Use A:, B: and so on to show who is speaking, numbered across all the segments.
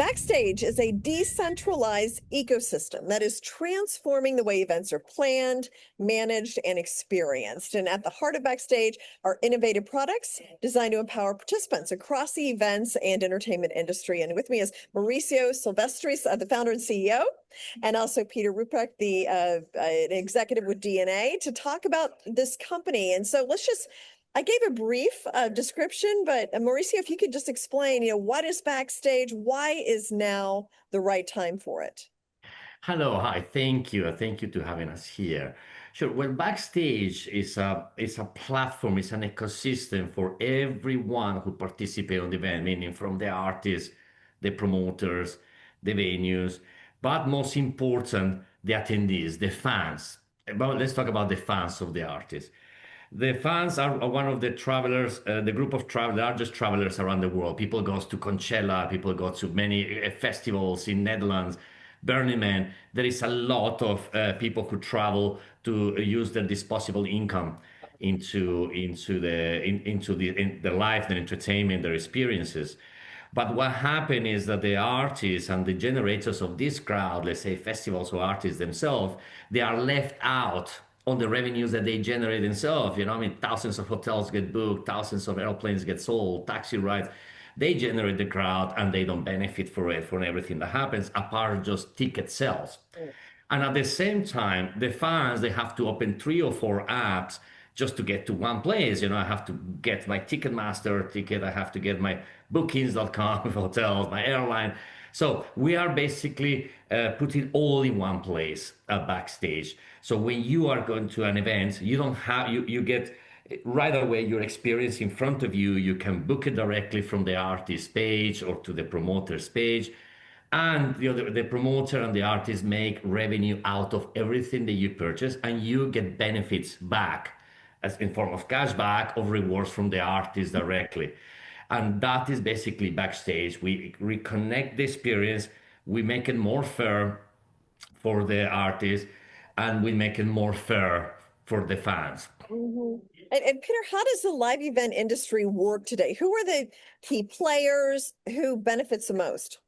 A: Backstage is a decentralized ecosystem that is transforming the way events are planned, managed, and experienced. And at the heart of Backstage are innovative products designed to empower participants across the events and entertainment industry. And with me is Mauricio Silvestris, the founder and CEO, and also Peter Ruprecht, the an executive with DNA, to talk about this company. And so I gave a brief description, but Mauricio, if you could just explain, what is Backstage? Why is now the right time for it?
B: Hello, hi, thank you. Thank you to having us here. Sure. Well, Backstage is a platform, it's an ecosystem for everyone who participate on the event, meaning from the artists, the promoters, the venues, but most important, the attendees, the fans. But let's talk about the fans of the artists. The fans are one of the travelers, the group of largest travelers around the world. People go to Coachella, people go to many festivals in Netherlands, Burning Man. There is a lot of people who travel to use their disposable income into their life, their entertainment, their experiences. But what happened is that the artists and the generators of this crowd, let's say festivals or artists themselves, they are left out on the revenues that they generate themselves. I mean, thousands of hotels get booked, thousands of airplanes get sold, taxi rides. They generate the crowd and they don't benefit for it, for everything that happens, apart just ticket sales. And at the same time, the fans, they have to open 3 or 4 apps just to get to one place. I have to get my Ticketmaster ticket, I have to get my bookings.com hotels, my airline. So we are basically putting all in one place Backstage. So when you are going to an event, you don't have you get right away your experience in front of you. You can book it directly from the artist page or to the promoter's page. And the promoter and the artist make revenue out of everything that you purchase, and you get benefits back as in form of cashback or rewards from the artist directly. And that is basically Backstage. We reconnect the experience, we make it more fair for the artist, and we make it more fair for the fans.
A: And Peter, how does the live event industry work today? Who are the key players? Who benefits the most?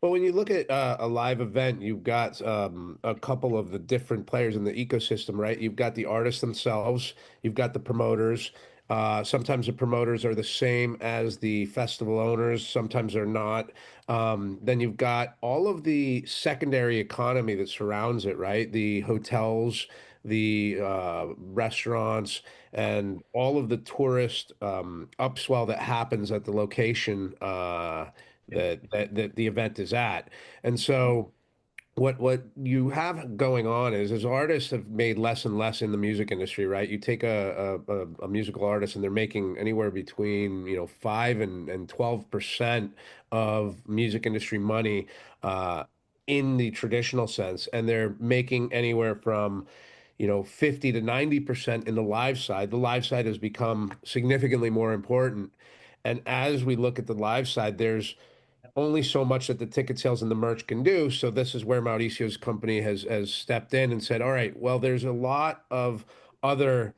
C: Well, when you look at a live event, you've got a couple of the different players in the ecosystem, right? You've got the artists themselves, you've got the promoters. Sometimes the promoters are the same as the festival owners, sometimes they're not. Then you've got all of the secondary economy that surrounds it, right? The hotels, the restaurants, and all of the tourist upswell that happens at the location that the event is at. And so what you have going on is artists have made less and less in the music industry, right? You take a musical artist and they're making anywhere between 5 and 12% of music industry money in the traditional sense, and they're making anywhere from 50 to 90% in the live side. The live side has become significantly more important. And as we look at the live side, there's only so much that the ticket sales and the merch can do. So this is where Mauricio's company has stepped in and said, all right, well, there's a lot of other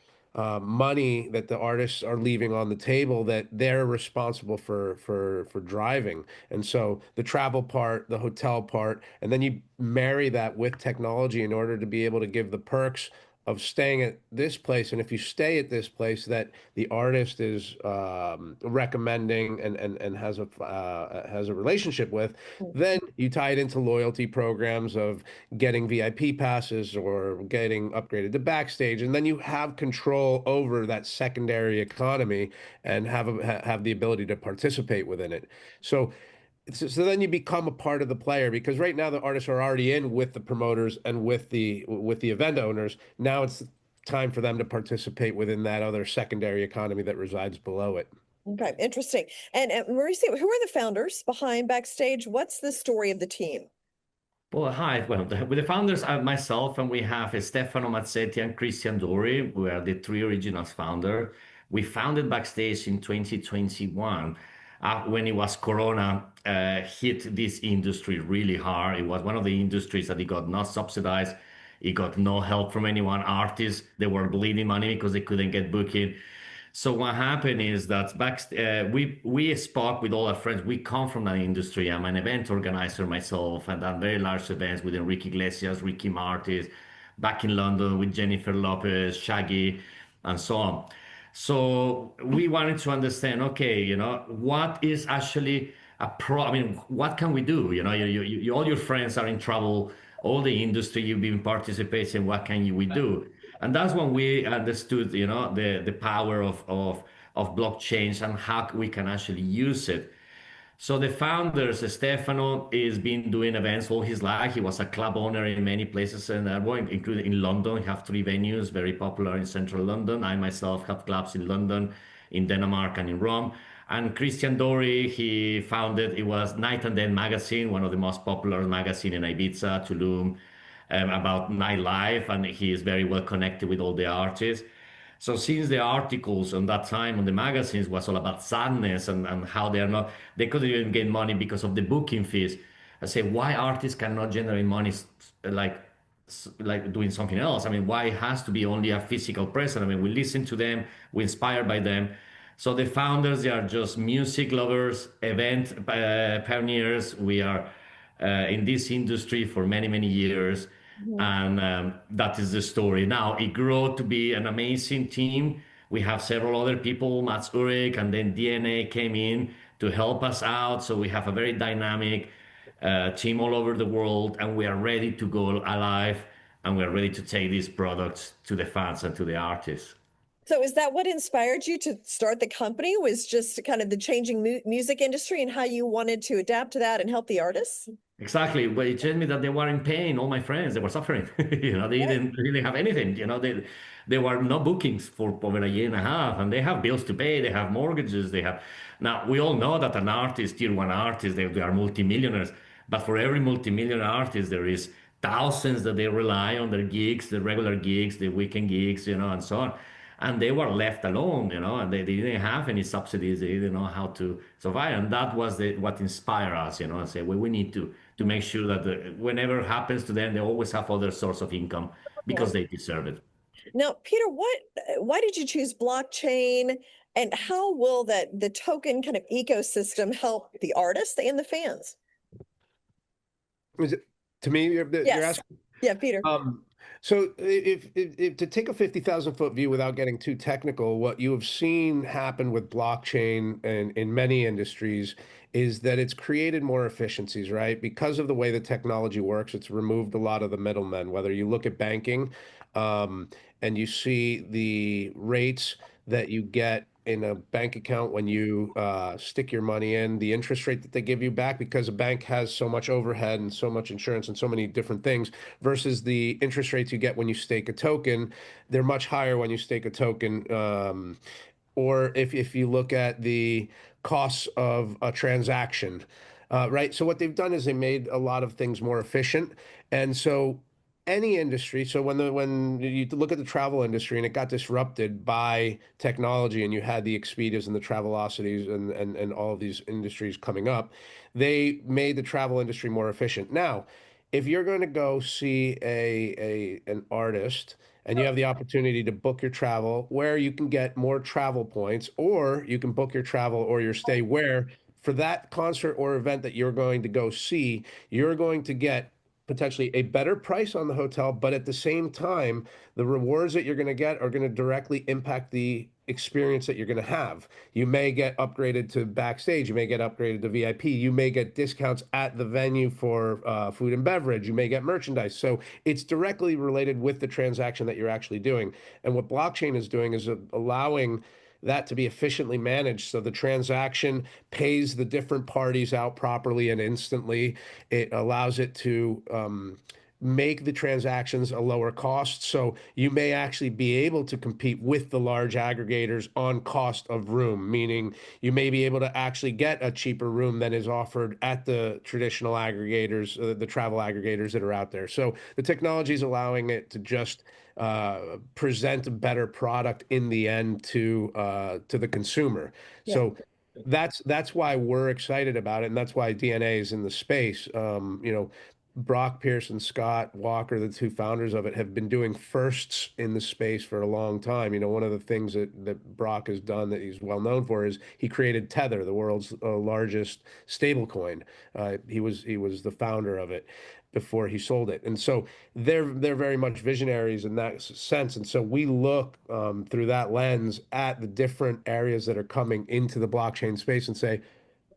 C: money that the artists are leaving on the table that they're responsible for driving. And so the travel part, the hotel part, and then you marry that with technology in order to be able to give the perks of staying at this place. And if you stay at this place that the artist is recommending and has a relationship with, then you tie it into loyalty programs of getting VIP passes or getting upgraded to Backstage, and then you have control over that secondary economy and have the ability to participate within it. So then you become a part of the player, because right now the artists are already in with the promoters and with the event owners. Now it's time for them to participate within that other secondary economy that resides below it.
A: Okay, interesting. And Mauricio, who are the founders behind Backstage? What's the story of the team?
B: Well, hi. Well, with the founders are myself, and we have Stefano Mazzetti and Christian Dori. We are the three original founders. We founded Backstage in 2021 when it was Corona hit this industry really hard. It was one of the industries that it got not subsidized. It got no help from anyone. Artists, they were bleeding money because they couldn't get booking. So what happened is that we spoke with all our friends. We come from that industry. I'm an event organizer myself, and done very large events with Enrique Iglesias, Ricky Martin, back in London with Jennifer Lopez, Shaggy, and so on. So we wanted to understand, okay, what is actually a pro? I mean, what can we do? All your friends are in trouble. All the industry you've been participating. What can we do? And that's when we understood, the power of blockchains and how we can actually use it. So the founder, Stefano, is been doing events all his life. He was a club owner in many places, and including in London. He have three venues, very popular in central London. I myself have clubs in London, in Denmark, and in Rome. And Christian Dory, he founded, it was Night and Day magazine, one of the most popular magazine in Ibiza, Tulum, about nightlife, and he is very well connected with all the artists. So since the articles on that time on the magazines was all about sadness and how they couldn't even get money because of the booking fees. I say, why artists cannot generate money like doing something else? I mean, why it has to be only a physical presence? I mean, we listen to them, we inspired by them. So the founders, they are just music lovers, event pioneers. We are in this industry for many, many years.
A: Mhm.
B: And that is the story. Now it grew to be an amazing team. We have several other people, Mats Ulrich, and then DNA came in to help us out. So we have a very dynamic team all over the world, and we are ready to go alive, and we're ready to take these products to the fans and to the artists.
A: So is that what inspired you to start the company? Was just kind of the changing music industry and how you wanted to adapt to that and help the artists?
B: Exactly. But it told me that they were in pain. All my friends, they were suffering. They
A: Right.
B: didn't really have anything. They were no bookings for over a year and a half, and they have bills to pay. They have mortgages. They have. Now we all know that an artist, tier one artist, they are multimillionaires. But for every multimillionaire artist, there is thousands that they rely on their gigs, the regular gigs, the weekend gigs, and so on. And they were left alone, and they didn't have any subsidies. They didn't know how to survive, and that was what inspired us, and say, well, we need to make sure that whenever it happens to them, they always have other source of income
A: Yeah.
B: because they deserve it.
A: Now, Peter, why did you choose blockchain and how will the token kind of ecosystem help the artists and the fans?
C: Is it to me you're
A: Yes.
C: asking?
A: Yeah, Peter.
C: Um, so if to take a 50,000 foot view without getting too technical, what you have seen happen with blockchain and in many industries is that it's created more efficiencies, right? Because of the way the technology works, it's removed a lot of the middlemen. Whether you look at banking, um, and you see the rates that you get in a bank account when you stick your money in, the interest rate that they give you back because a bank has so much overhead and so much insurance and so many different things versus the interest rates you get when you stake a token. They're much higher when you stake a token. Or if you look at the costs of a transaction, right? So what they've done is they made a lot of things more efficient. And so any industry, so when you look at the travel industry and it got disrupted by technology and you had the Expedias and the Travelocities and all of these industries coming up, they made the travel industry more efficient. Now, if you're going to go see an artist and you have the opportunity to book your travel where you can get more travel points, or you can book your travel or your stay where for that concert or event that you're going to go see, you're going to get potentially a better price on the hotel, but at the same time, the rewards that you're going to get are going to directly impact the experience that you're going to have. You may get upgraded to backstage, you may get upgraded to VIP, you may get discounts at the venue for food and beverage, you may get merchandise. So it's directly related with the transaction that you're actually doing. And what blockchain is doing is allowing that to be efficiently managed so the transaction pays the different parties out properly and instantly. It allows it to make the transactions a lower cost. So you may actually be able to compete with the large aggregators on cost of room, meaning you may be able to actually get a cheaper room than is offered at the traditional aggregators, the travel aggregators that are out there. So the technology is allowing it to just present a better product in the end to the consumer.
A: Yeah.
C: So that's why we're excited about it, and that's why DNA is in the space. Brock Pearson, Scott Walker, the two founders of it, have been doing firsts in the space for a long time. You know, one of the things that Brock has done that he's well known for is he created Tether, the world's largest stablecoin. He was the founder of it before he sold it, and so they're very much visionaries in that sense. And so we look through that lens at the different areas that are coming into the blockchain space and say,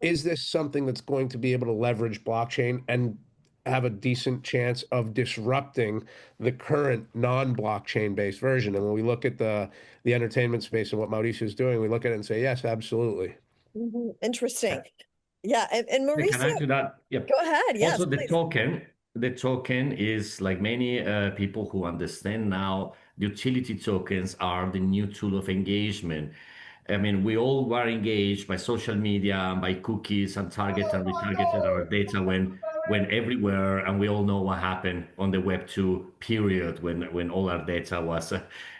C: is this something that's going to be able to leverage blockchain and have a decent chance of disrupting the current non-blockchain based version? And when we look at the entertainment space and what Mauricio is doing, we look at it and say, yes, absolutely.
A: Interesting. Yeah. And
B: They can
A: Mauricio,
B: add to that. Yeah.
A: go ahead. Yes,
B: Also,
A: please.
B: the token is like many people who understand now, the utility tokens are the new tool of engagement. I mean, we all were engaged by social media and by cookies and target and retargeted our data when everywhere, and we all know what happened on the Web 2 period when all our data was,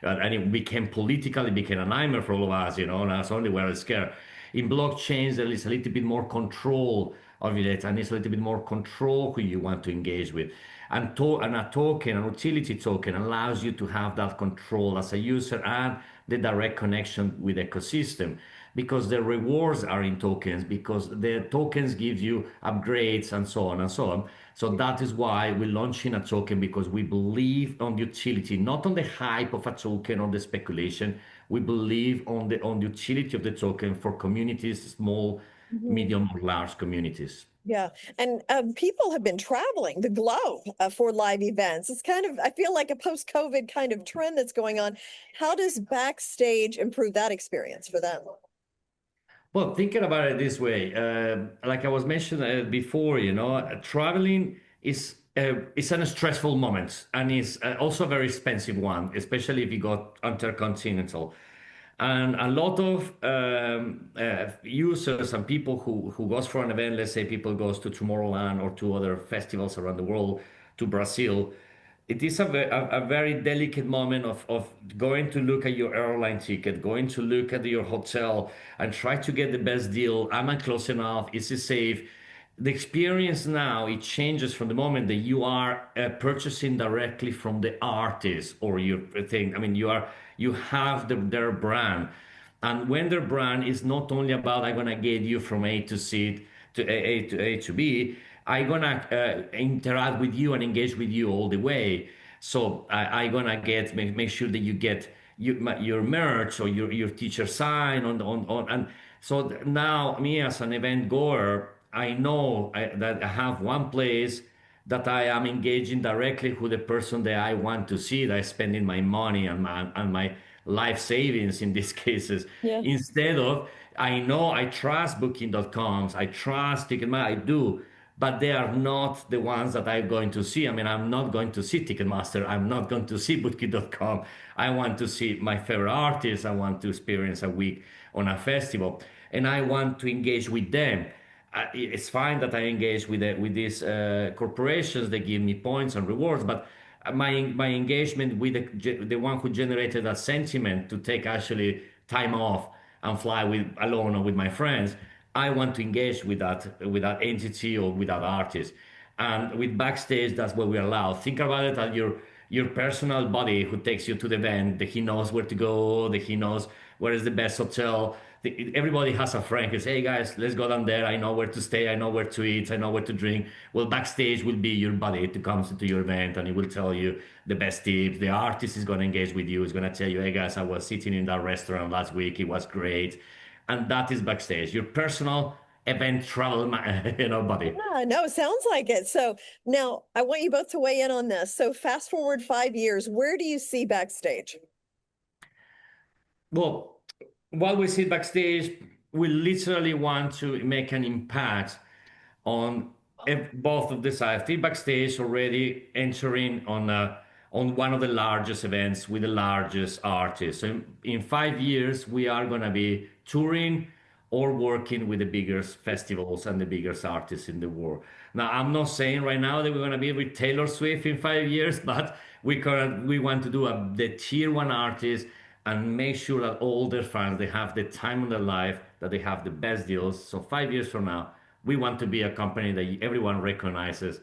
B: and it became political, it became a nightmare for all of us, you know, and suddenly we were scared. In blockchains, there is a little bit more control of your data, and it's a little bit more control who you want to engage with. And a token, an utility token, allows you to have that control as a user and the direct connection with ecosystem because the rewards are in tokens because the tokens give you upgrades and so on and so on. So that is why we're launching a token because we believe on the utility, not on the hype of a token or the speculation. We believe on the utility of the token for communities, small,
A: Mhm.
B: medium, or large communities.
A: Yeah. And people have been traveling the globe for live events. It's kind of, I feel like a post-COVID kind of trend that's going on. How does Backstage improve that experience for them?
B: Well, thinking about it this way, like I was mentioning before, you know, traveling is a stressful moment and is also a very expensive one, especially if you go intercontinental. And a lot of users and people who goes for an event, let's say people goes to Tomorrowland or to other festivals around the world, to Brazil, it is a very delicate moment of going to look at your airline ticket, going to look at your hotel and try to get the best deal. Am I close enough? Is it safe? The experience now, it changes from the moment that you are purchasing directly from the artist or your thing. I mean, you have their brand. And when their brand is not only about I'm gonna get you from A to C to A to B, I'm gonna interact with you and engage with you all the way. So I gonna make sure that you get your merch or your teacher sign on and so now me as an event goer, I know that I have one place that I am engaging directly with the person that I want to see, that I spending my money and my life savings in these cases.
A: Yeah.
B: Instead of, I know I trust booking.coms, I trust Ticketmaster, I do, but they are not the ones that I'm going to see. I mean, I'm not going to see Ticketmaster, I'm not going to see booking.com. I want to see my favorite artists, I want to experience a week on a festival, and I want to engage with them. It's fine that I engage with these corporations. They give me points and rewards, but my engagement with the one who generated that sentiment to take actually time off and fly with alone or with my friends, I want to engage with that entity or with that artist. And with Backstage, that's what we allow. Think about it as your personal buddy who takes you to the event, that he knows where to go, that he knows where is the best hotel. Everybody has a friend who says, hey guys, let's go down there. I know where to stay. I know where to eat. I know where to drink. Well, Backstage will be your buddy to come to your event and he will tell you the best tips. The artist is going to engage with you. He's going to tell you, hey guys, I was sitting in that restaurant last week. It was great. And that is Backstage, your personal event travel, buddy.
A: Yeah, no, it sounds like it. So now I want you both to weigh in on this. So fast forward 5 years, where do you see Backstage?
B: Well, while we sit backstage, we literally want to make an impact on both of the sides. Think backstage already entering on one of the largest events with the largest artists. So in 5 years, we are going to be touring or working with the biggest festivals and the biggest artists in the world. Now, I'm not saying right now that we're going to be with Taylor Swift in 5 years, but we want to do the tier one artists and make sure that all their fans they have the time in their life, that they have the best deals. So 5 years from now, we want to be a company that everyone recognizes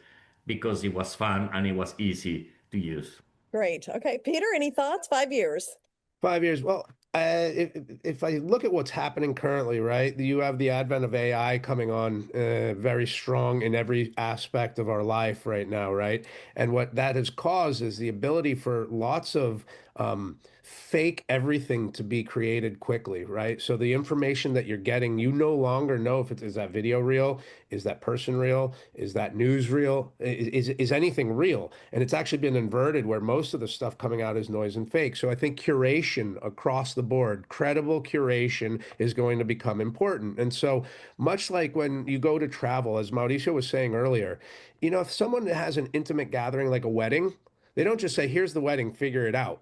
B: because it was fun and it was easy to use.
A: Great. Okay, Peter, any thoughts? 5 years.
C: 5 years. Well, if I look at what's happening currently, right, you have the advent of AI coming on very strong in every aspect of our life right now, right? And what that has caused is the ability for lots of fake everything to be created quickly, right? So the information that you're getting, you no longer know if it is that video real, is that person real, is that news real, is anything real? And it's actually been inverted where most of the stuff coming out is noise and fake. So I think curation across the board, credible curation is going to become important. And so much like when you go to travel, as Mauricio was saying earlier, you know, if someone has an intimate gathering like a wedding, they don't just say, here's the wedding, figure it out.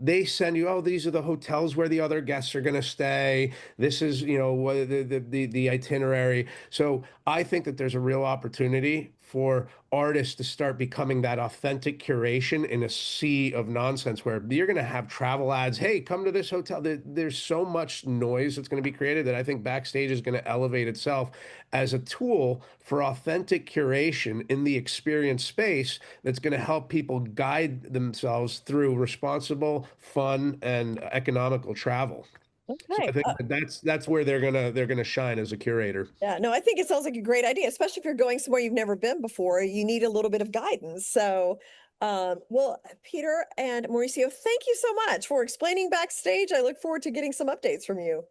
C: They send you, oh, these are the hotels where the other guests are going to stay. This is, you know, the itinerary. So I think that there's a real opportunity for artists to start becoming that authentic curation in a sea of nonsense where you're going to have travel ads. Hey, come to this hotel. There's so much noise that's going to be created that I think Backstage is going to elevate itself as a tool for authentic curation in the experience space that's going to help people guide themselves through responsible, fun, and economical travel. So I
A: Okay.
C: think that's where they're gonna shine as a curator.
A: Yeah, no, I think it sounds like a great idea, especially if you're going somewhere you've never been before. You need a little bit of guidance. So, well, Peter and Mauricio, thank you so much for explaining Backstage. I look forward to getting some updates from you.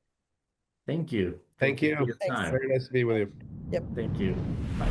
B: Thank you.
C: Thank
B: Thank you for
C: you.
B: your
A: Thanks.
B: time.
C: Very nice to be with you.
A: Yep.
B: Thank you. Bye.